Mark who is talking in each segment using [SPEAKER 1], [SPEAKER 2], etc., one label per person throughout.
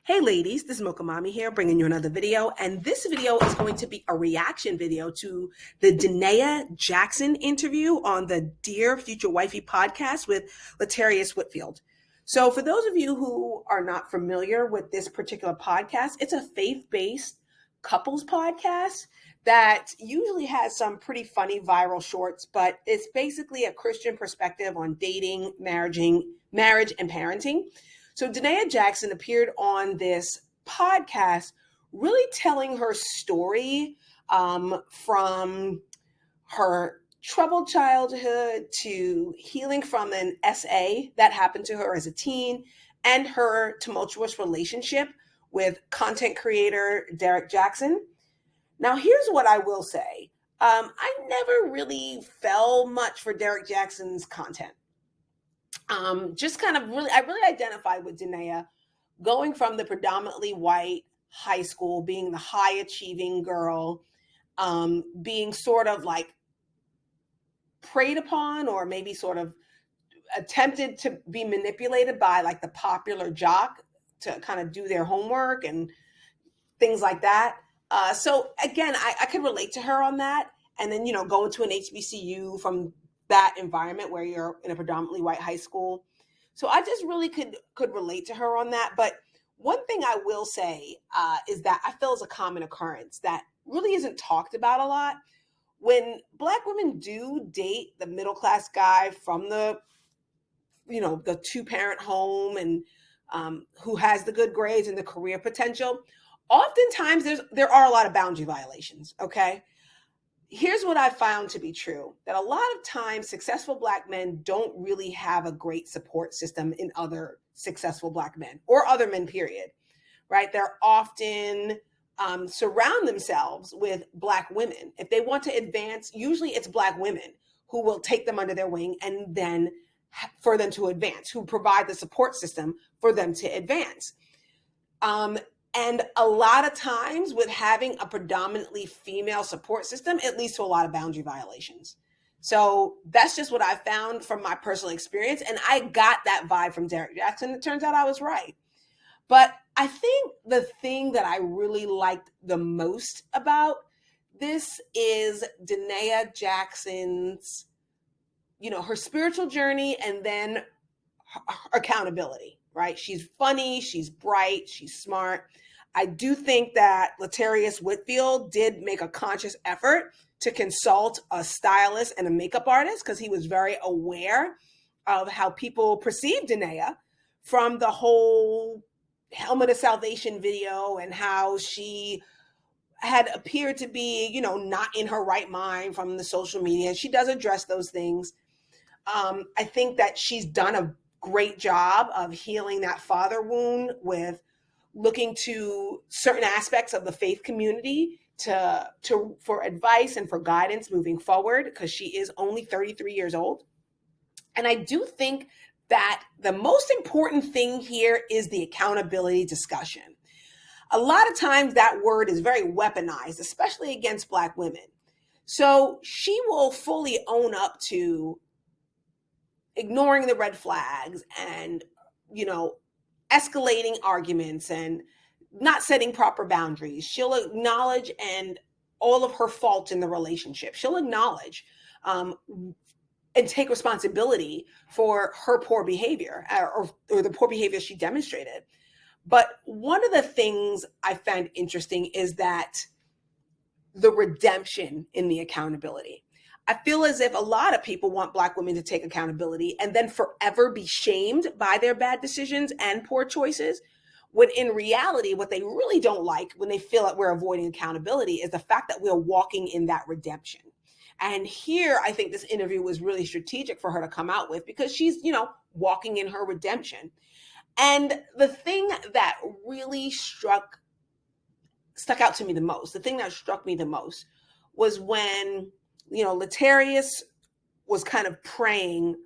[SPEAKER 1] Hey ladies, this is Mocha Mommy here bringing you another video, and this video is going to be a reaction video to the Naia Jacson interview on the Dear Future Wifey podcast with Latarius Whitfield. So for those of you who are not familiar with this particular podcast, it's a faith-based couples podcast that usually has some pretty funny viral shorts, but it's basically a Christian perspective on dating, marriage, and parenting. So Naia Jacson appeared on this podcast really telling her story from her troubled childhood to healing from an SA that happened to her as a teen and her tumultuous relationship with content creator Derek Jackson. Now, here's what I will say. I never really fell much for Derek Jackson's content. Just kind of really, I really identified with Naia going from the predominantly white high school, being the high achieving girl, being sort of like preyed upon or maybe sort of attempted to be manipulated by like the popular jock to kind of do their homework and things like that. So again, I could relate to her on that. And then, going to an HBCU from that environment where you're in a predominantly white high school. So I just really could relate to her on that. But one thing I will say is that I feel is a common occurrence that really isn't talked about a lot. When Black women do date the middle class guy from the two-parent home and who has the good grades and the career potential, oftentimes there are a lot of boundary violations, okay? Here's what I found to be true, that a lot of times successful Black men don't really have a great support system in other successful Black men or other men, period, right? They're often surround themselves with Black women. If they want to advance, usually it's Black women who will take them under their wing and then for them to advance, who provide the support system for them to advance. And a lot of times with having a predominantly female support system, it leads to a lot of boundary violations. So that's just what I found from my personal experience. And I got that vibe from Derek Jackson. It turns out I was right. But I think the thing that I really liked the most about this is Naia Jackson's, her spiritual journey and then her accountability, right? She's funny, she's bright, she's smart. I do think that Latarius Whitfield did make a conscious effort to consult a stylist and a makeup artist because he was very aware of how people perceived Naia from the whole Helmet of Salvation video and how she had appeared to be, not in her right mind from the social media. She does address those things. I think that she's done a great job of healing that father wound with looking to certain aspects of the faith community for advice and for guidance moving forward, because she is only 33 years old. And I do think that the most important thing here is the accountability discussion. A lot of times that word is very weaponized, especially against Black women. So she will fully own up to ignoring the red flags and, escalating arguments and not setting proper boundaries. She'll acknowledge and all of her faults in the relationship. She'll acknowledge and take responsibility for her poor behavior or the poor behavior she demonstrated. But one of the things I find interesting is that the redemption in the accountability. I feel as if a lot of people want Black women to take accountability and then forever be shamed by their bad decisions and poor choices, when in reality, what they really don't like when they feel that we're avoiding accountability is the fact that we're walking in that redemption. And here, I think this interview was really strategic for her to come out with because she's, walking in her redemption. And the thing that really stuck out to me the most, the thing that struck me the most was when Latarius was kind of praying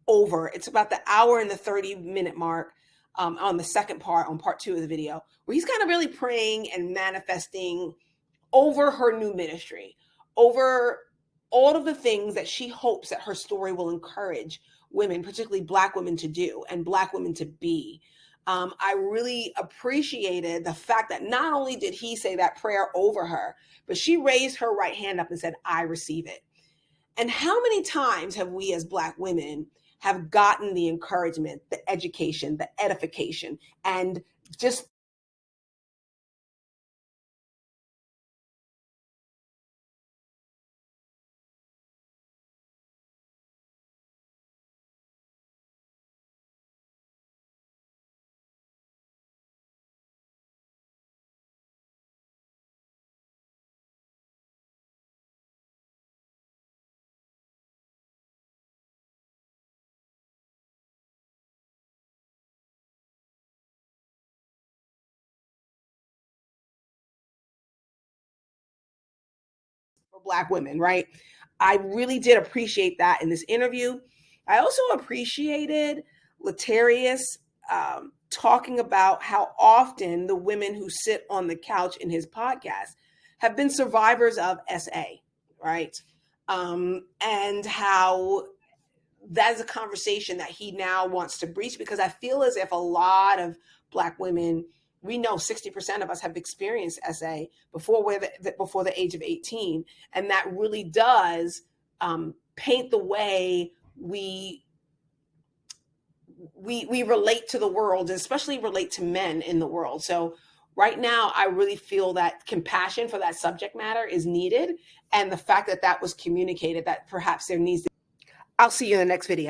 [SPEAKER 1] over, it's about the hour and the 30-minute mark on the second part, on part 2 of the video, where he's kind of really praying and manifesting over her new ministry, over all of the things that she hopes that her story will encourage women, particularly Black women, to do and Black women to be. I really appreciated the fact that not only did he say that prayer over her, but she raised her right hand up and said, I receive it. And how many times have we as Black women have gotten the encouragement, the education, the edification, and just for Black women, right? I really did appreciate that in this interview. I also appreciated Latarius talking about how often the women who sit on the couch in his podcast have been survivors of SA, right? And how that is a conversation that he now wants to breach, because I feel as if a lot of Black women, we know 60% of us have experienced SA before the age of 18, and that really does paint the way we relate to the world, especially relate to men in the world. So right now, I really feel that compassion for that subject matter is needed, and the fact that that was communicated, that perhaps there needs to. I'll see you in the next video.